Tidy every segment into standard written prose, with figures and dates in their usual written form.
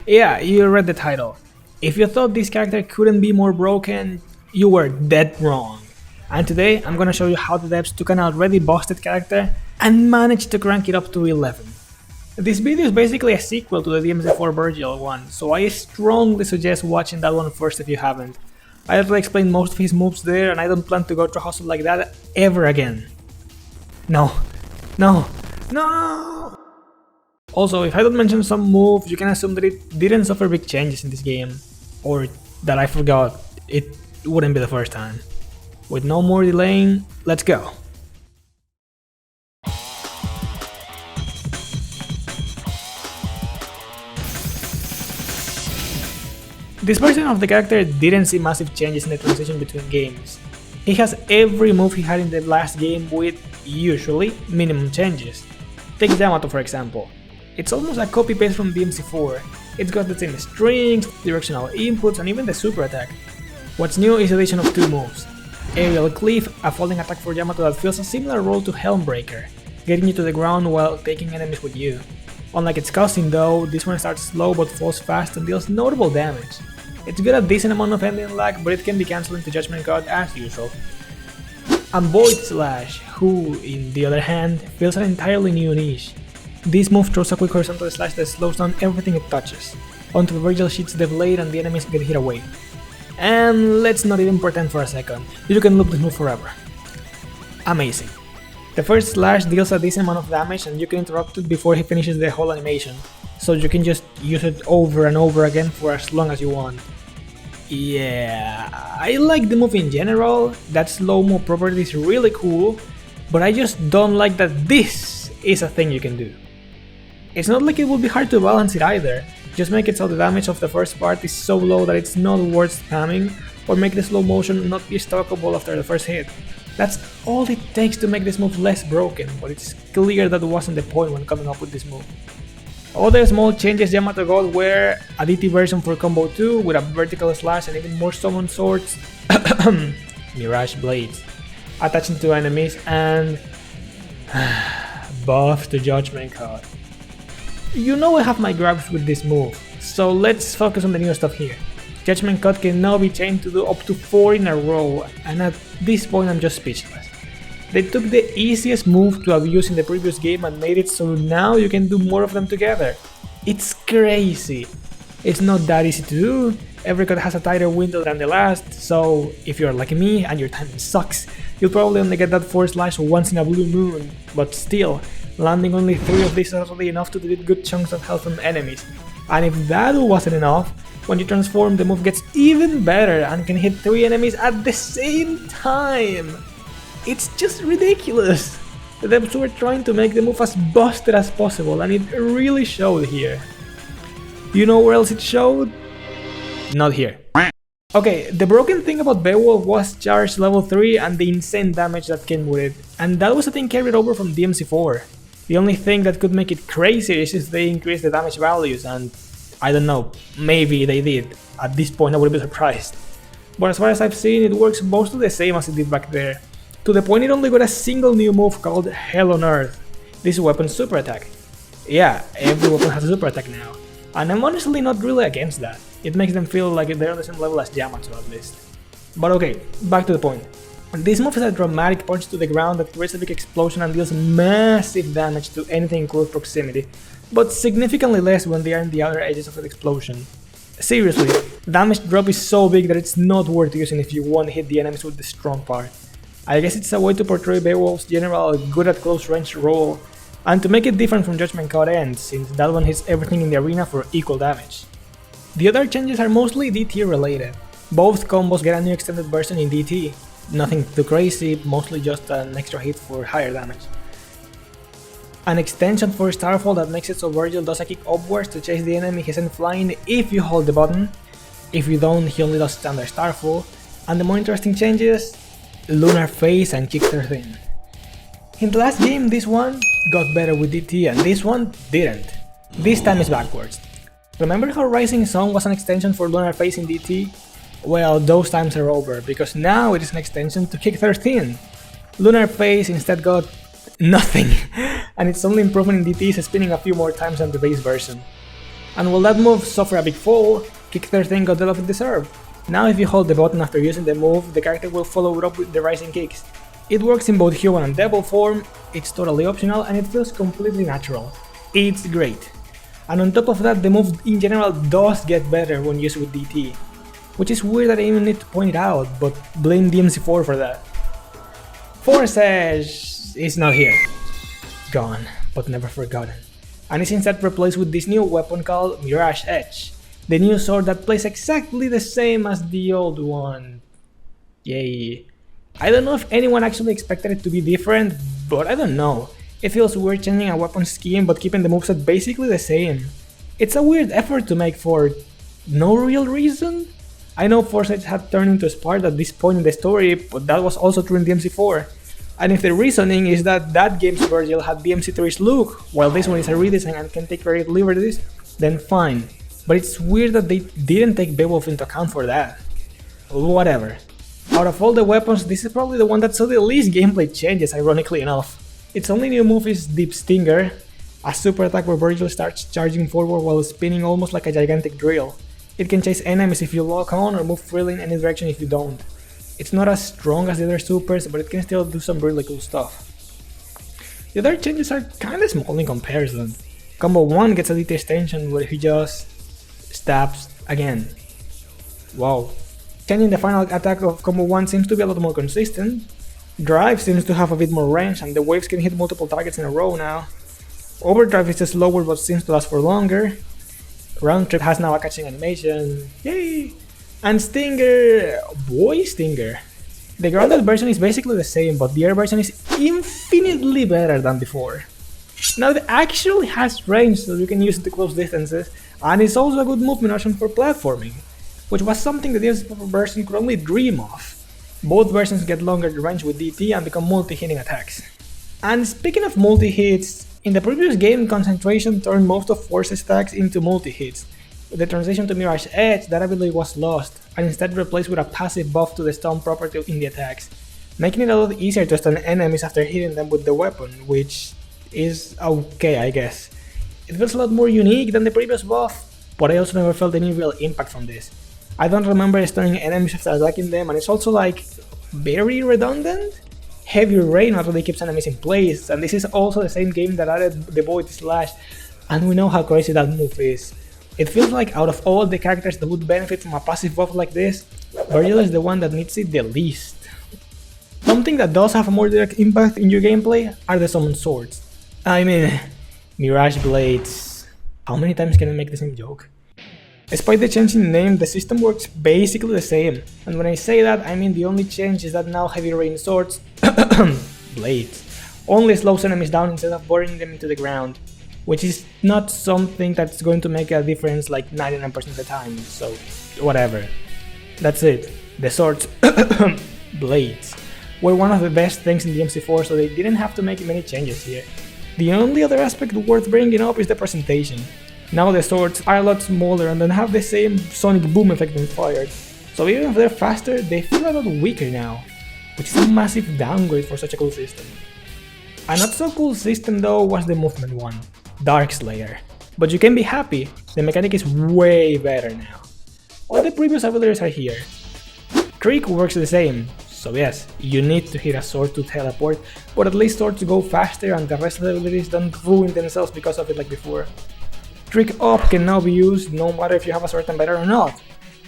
Yeah, you read the title. If you thought this character couldn't be more broken, you were dead wrong. And today I'm gonna show you how the devs took an already busted character and managed to crank it up to 11. This video is basically a sequel to the dmc4 Vergil one, so I strongly suggest watching that one first if you haven't. I already explained most of his moves there and I don't plan to go through a hustle like that ever again. No. Also, if I don't mention some moves, you can assume that it didn't suffer big changes in this game, or that I forgot. It wouldn't be the first time. With no more delaying, let's go! This version of the character didn't see massive changes in the transition between games. He has every move he had in the last game with, usually, minimum changes. Take Yamato for example. It's almost a copy-paste from dmc4. It's got the same strings, directional inputs, and even the super attack. What's new is the addition of two moves. Aerial Cliff, a falling attack for Yamato that fills a similar role to Helmbreaker, getting you to the ground while taking enemies with you. Unlike its cousin though, this one starts slow but falls fast and deals notable damage. It's got a decent amount of ending lag, but it can be cancelled into Judgment God as usual. And Void Slash, who, in the other hand, fills an entirely new niche. This move throws a quick horizontal slash that slows down everything it touches, until Vergil shoots the blade and the enemies get hit away. And let's not even pretend for a second, you can loop this move forever. Amazing. The first slash deals a decent amount of damage and you can interrupt it before he finishes the whole animation, so you can just use it over and over again for as long as you want. Yeah, I like the move in general, that slow-mo property is really cool, but I just don't like that this is a thing you can do. It's not like it would be hard to balance it either, just make it so the damage of the first part is so low that it's not worth spamming, or make the slow motion not be stoppable after the first hit. That's all it takes to make this move less broken, but it's clear that wasn't the point when coming up with this move. Other small changes Yamato got were a DT version for combo 2 with a vertical slash and even more summon swords, Mirage blades, attaching to enemies, and buff to Judgment God. You know I have my grabs with this move, so let's focus on the new stuff here. Judgment God can now be chained to do up to 4 in a row, and at this point I'm just speechless. They took the easiest move to abuse in the previous game and made it so now you can do more of them together. It's crazy. It's not that easy to do, every cut has a tighter window than the last, so if you're like me and your timing sucks, you'll probably only get that 4 slash once in a blue moon, but still, landing only 3 of these is already enough to delete good chunks of health from enemies. And if that wasn't enough, when you transform the move gets even better and can hit 3 enemies at the same time! It's just ridiculous! The devs were trying to make the move as busted as possible and it really showed here. You know where else it showed? Not here. Okay, the broken thing about Beowulf was charge level 3 and the insane damage that came with it, and that was a thing carried over from dmc4. The only thing that could make it crazy is if they increased the damage values, and I don't know, maybe they did. At this point I would be surprised. But as far as I've seen, it works mostly the same as it did back there. To the point it only got a single new move called Hell on Earth, this weapon's super attack. Yeah, every weapon has a super attack now, and I'm honestly not really against that. It makes them feel like they're on the same level as Yamato at least. But okay, back to the point. This move is a dramatic punch to the ground that creates a big explosion and deals massive damage to anything in close proximity, but significantly less when they are in the outer edges of an explosion. Seriously, damage drop is so big that it's not worth using if you want to hit the enemies with the strong part. I guess it's a way to portray Beowulf's general good at close range role, and to make it different from Judgment God End, since that one hits everything in the arena for equal damage. The other changes are mostly DT related. Both combos get a new extended version in DT, nothing too crazy, mostly just an extra hit for higher damage. An extension for Starfall that makes it so Vergil does a kick upwards to chase the enemy he sent flying if you hold the button. If you don't, he only does standard Starfall. And the more interesting changes, Lunar Phase and Kick 13. In the last game this one got better with DT and this one didn't. This time is backwards. Remember how Rising Sun was an extension for Lunar Phase in DT? Well, those times are over, because now it is an extension to Kick 13. Lunar Phase instead got nothing, and its only improvement in DT is spinning a few more times than the base version. And while that move suffered a big fall, Kick 13 got the love it deserved. Now if you hold the button after using the move, the character will follow it up with the rising kicks. It works in both human and devil form, it's totally optional and it feels completely natural. It's great. And on top of that, the move in general does get better when used with DT. Which is weird that I even need to point it out, but blame dmc4 for that. Force Edge is not here. Gone, but never forgotten. And is instead replaced with this new weapon called Mirage Edge. The new sword that plays exactly the same as the old one. Yay. I don't know if anyone actually expected it to be different, but I don't know. It feels weird changing a weapon scheme but keeping the moveset basically the same. It's a weird effort to make for no real reason. I know Force Edge had turned into a Sparta at this point in the story, but that was also true in dmc4. And if the reasoning is that that game's Vergil had dmc3's look, while this one is a redesign and can take creative liberties, then fine. But it's weird that they didn't take Beowulf into account for that. Whatever. Out of all the weapons, this is probably the one that saw the least gameplay changes, ironically enough. Its only new move is Deep Stinger, a super attack where Vergil starts charging forward while spinning almost like a gigantic drill. It can chase enemies if you lock on or move freely in any direction if you don't. It's not as strong as the other supers, but it can still do some really cool stuff. The other changes are kinda small in comparison. Combo 1 gets a DT extension where he just stabs again. Wow. Changing the final attack of Combo 1 seems to be a lot more consistent. Drive seems to have a bit more range and the waves can hit multiple targets in a row now. Overdrive is slower but seems to last for longer. Round Trip has now a catching animation, yay! And Stinger, boy Stinger. The grounded version is basically the same, but the air version is infinitely better than before. Now it actually has range so you can use it to close distances, and it's also a good movement option for platforming, which was something the dmc4 version could only dream of. Both versions get longer range with DT and become multi-hitting attacks. And speaking of multi-hits, in the previous game Concentration turned most of Force's attacks into multi-hits. With the transition to Mirage Edge, that ability was lost, and instead replaced with a passive buff to the stun property in the attacks, making it a lot easier to stun enemies after hitting them with the weapon, which is okay I guess. It feels a lot more unique than the previous buff, but I also never felt any real impact from this. I don't remember stunning enemies after attacking them, and it's also like very redundant. Heavy Rain not really keeps enemies in place, and this is also the same game that added the Void Slash, and we know how crazy that move is. It feels like out of all the characters that would benefit from a passive buff like this, Vergil is the one that needs it the least. Something that does have a more direct impact in your gameplay are the summoned swords. I mean, Mirage Blades. How many times can I make the same joke? Despite the change in name, the system works basically the same, and when I say that, I mean the only change is that now Heavy Rain swords, blades, only slows enemies down instead of burning them into the ground, which is not something that's going to make a difference like 99% of the time, so whatever. That's it. The swords, blades, were one of the best things in dmc4, so they didn't have to make many changes here. The only other aspect worth bringing up is the presentation. Now the swords are a lot smaller and don't have the same sonic boom effect when fired, so even if they're faster, they feel a lot weaker now, which is a massive downgrade for such a cool system. A not so cool system though was the movement one, Darkslayer, but you can be happy, the mechanic is way better now. All the previous abilities are here. Trick works the same, so yes, you need to hit a sword to teleport, but at least swords go faster and the rest of the abilities don't ruin themselves because of it like before. Trick Up can now be used no matter if you have a certain better or not.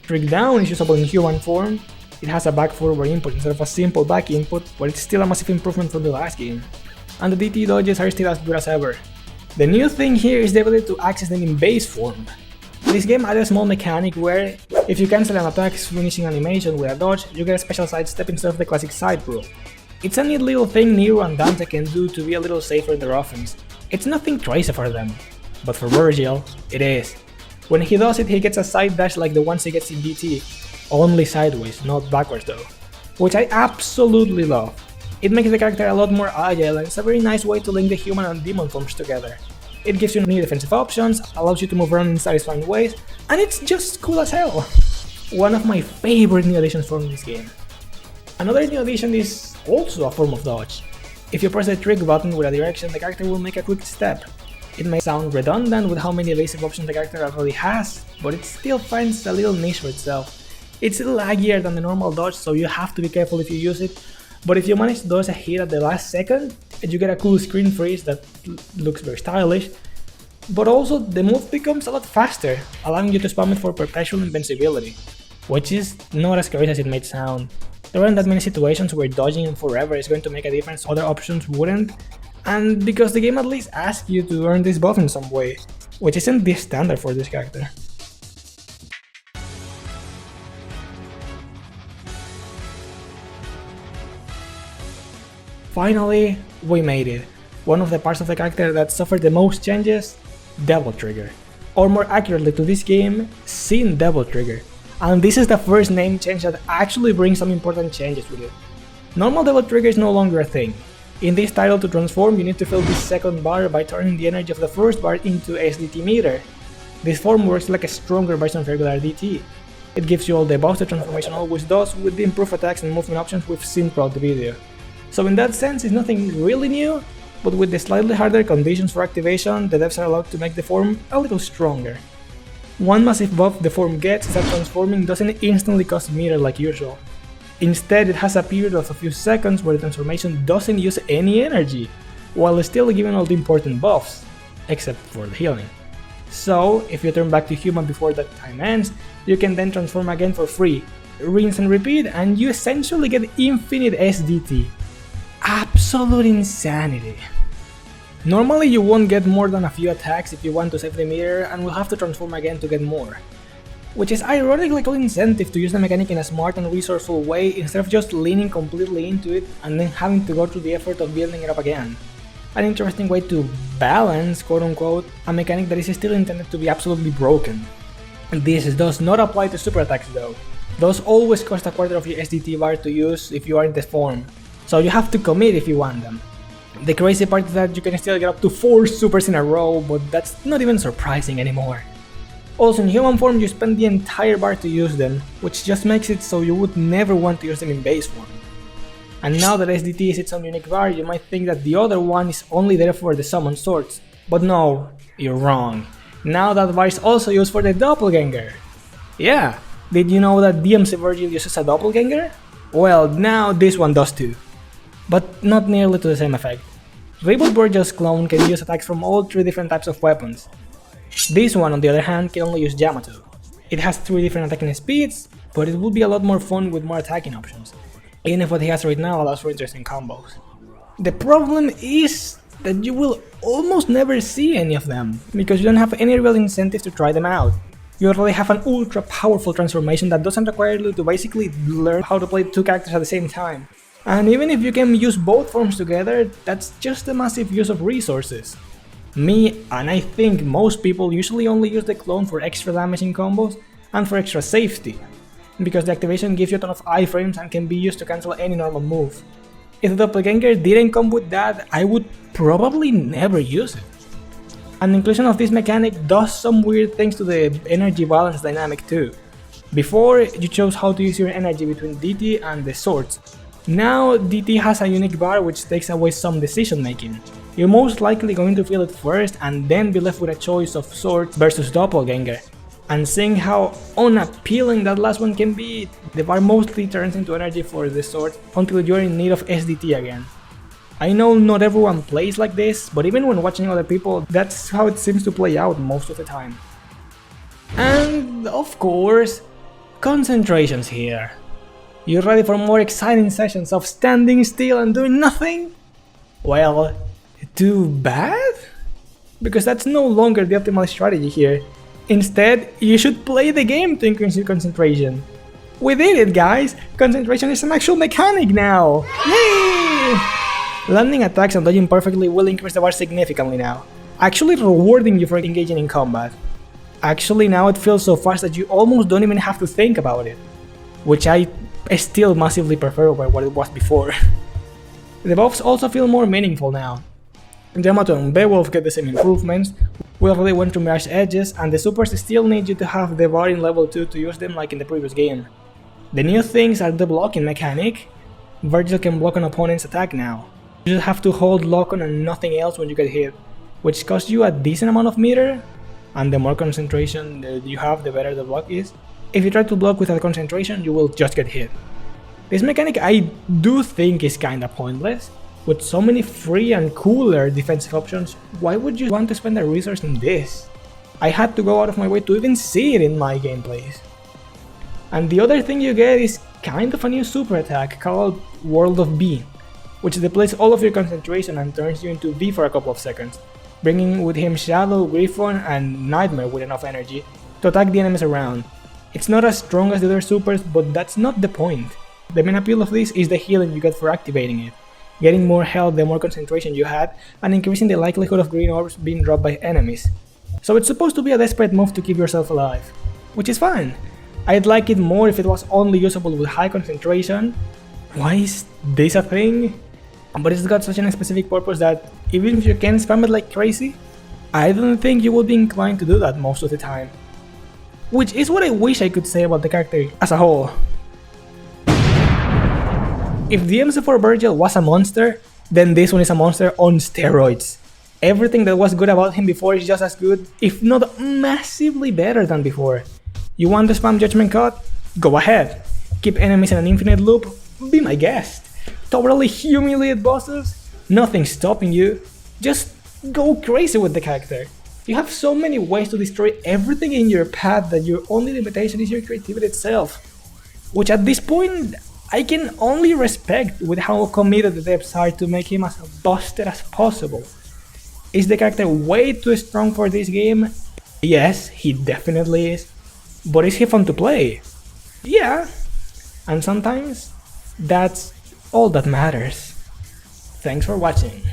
Trick Down is usable in human form. It has a back forward input instead of a simple back input, but it's still a massive improvement from the last game. And the DT dodges are still as good as ever. The new thing here is the ability to access them in base form. This game added a small mechanic where, if you cancel an attack's finishing animation with a dodge, you get a special sidestep instead of the classic side roll. It's a neat little thing Nero and Dante can do to be a little safer in their offense. It's nothing crazy for them, but for Vergil, it is. When he does it, he gets a side dash like the ones he gets in DT, only sideways, not backwards though, which I absolutely love. It makes the character a lot more agile and it's a very nice way to link the human and demon forms together. It gives you new defensive options, allows you to move around in satisfying ways, and it's just cool as hell. One of my favorite new additions from this game. Another new addition is also a form of dodge. If you press the trick button with a direction, the character will make a quick step. It may sound redundant with how many evasive options the character already has, but it still finds a little niche for itself. It's laggier than the normal dodge, so you have to be careful if you use it, but if you manage to dodge a hit at the last second, you get a cool screen freeze that looks very stylish, but also the move becomes a lot faster, allowing you to spam it for perpetual invincibility, which is not as crazy as it may sound. There aren't that many situations where dodging forever is going to make a difference other options wouldn't, and because the game at least asks you to earn this buff in some way, which isn't the standard for this character. Finally, we made it. One of the parts of the character that suffered the most changes, Double Trigger. Or more accurately to this game, Sin Double Trigger. And this is the first name change that actually brings some important changes with it. Normal Double Trigger is no longer a thing. In this title, to transform, you need to fill this second bar by turning the energy of the first bar into SDT meter. This form works like a stronger version of regular DT. It gives you all the buffs the transformation always does, with the improved attacks and movement options we've seen throughout the video. So in that sense, it's nothing really new, but with the slightly harder conditions for activation, the devs are allowed to make the form a little stronger. One massive buff the form gets is that transforming doesn't instantly cost meter like usual. Instead, it has a period of a few seconds where the transformation doesn't use any energy, while still giving all the important buffs, except for the healing. So, if you turn back to human before that time ends, you can then transform again for free, rinse and repeat, and you essentially get infinite SDT. Absolute insanity. Normally you won't get more than a few attacks if you want to save the meter and will have to transform again to get more. Which is ironically a good incentive to use the mechanic in a smart and resourceful way instead of just leaning completely into it and then having to go through the effort of building it up again. An interesting way to balance, quote unquote, a mechanic that is still intended to be absolutely broken. This does not apply to super attacks though. Those always cost a quarter of your SDT bar to use if you are in the form, so you have to commit if you want them. The crazy part is that you can still get up to 4 supers in a row, but that's not even surprising anymore. Also, in human form you spend the entire bar to use them, which just makes it so you would never want to use them in base form. And now that SDT is its own unique bar, you might think that the other one is only there for the summon swords, but no, you're wrong. Now that bar is also used for the Doppelganger. Yeah, did you know that dmc5 Vergil uses a Doppelganger? Well, now this one does too. But not nearly to the same effect. Reboot Vergil's clone can use attacks from all 3 different types of weapons. This one, on the other hand, can only use Yamato. It has 3 different attacking speeds, but it will be a lot more fun with more attacking options, even if what he has right now allows for interesting combos. The problem is that you will almost never see any of them, because you don't have any real incentive to try them out. You already have an ultra powerful transformation that doesn't require you to basically learn how to play 2 characters at the same time. And even if you can use both forms together, that's just a massive use of resources. Me, and I think most people, usually only use the clone for extra damage in combos and for extra safety, because the activation gives you a ton of iframes and can be used to cancel any normal move. If the Doppelganger didn't come with that, I would probably never use it. And the inclusion of this mechanic does some weird things to the energy balance dynamic too. Before, you chose how to use your energy between DT and the swords. Now, DT has a unique bar which takes away some decision making. You're most likely going to feel it first and then be left with a choice of swords versus Doppelganger. And seeing how unappealing that last one can be, the bar mostly turns into energy for the sword until you're in need of SDT again. I know not everyone plays like this, but even when watching other people, that's how it seems to play out most of the time. And of course, concentration's here. You ready for more exciting sessions of standing still and doing nothing? Well, too bad? Because that's no longer the optimal strategy here. Instead, you should play the game to increase your concentration. We did it, guys! Concentration is an actual mechanic now! Yay! Landing attacks and dodging perfectly will increase the bar significantly now, actually rewarding you for engaging in combat. Actually, now it feels so fast that you almost don't even have to think about it, which I still massively prefer over what it was before. The buffs also feel more meaningful now. Yamato and Beowulf get the same improvements, we already went through Mirage edges, and the supers still need you to have the bar in level 2 to use them like in the previous game. The new things are the blocking mechanic. Vergil can block an opponent's attack now. You just have to hold lock on and nothing else when you get hit. which costs you a decent amount of meter, and the more concentration that you have, the better the block is. If you try to block without concentration, you will just get hit. This mechanic I do think is kinda pointless. With so many free and cooler defensive options, why would you want to spend a resource in this? I had to go out of my way to even see it in my gameplays. And the other thing you get is kind of a new super attack called World of B, which depletes all of your concentration and turns you into V for a couple of seconds, bringing with him Shadow, Griffon, and Nightmare with enough energy to attack the enemies around. It's not as strong as the other supers, but that's not the point. The main appeal of this is the healing you get for activating it, getting more health the more concentration you had, and increasing the likelihood of green orbs being dropped by enemies. So it's supposed to be a desperate move to keep yourself alive, which is fine. I'd like it more if it was only usable with high concentration. Why is this a thing? But it's got such a specific purpose that even if you can spam it like crazy, I don't think you would be inclined to do that most of the time. Which is what I wish I could say about the character as a whole. If dmc4 Vergil was a monster, then this one is a monster on steroids. Everything that was good about him before is just as good, if not massively better than before. You want to spam Judgment Cut? Go ahead. Keep enemies in an infinite loop? Be my guest. Totally humiliate bosses? Nothing's stopping you. Just go crazy with the character. You have so many ways to destroy everything in your path that your only limitation is your creativity itself. Which at this point, I can only respect with how committed the devs are to make him as busted as possible. Is the character way too strong for this game? Yes, he definitely is. But is he fun to play? Yeah. And sometimes, that's all that matters. Thanks for watching.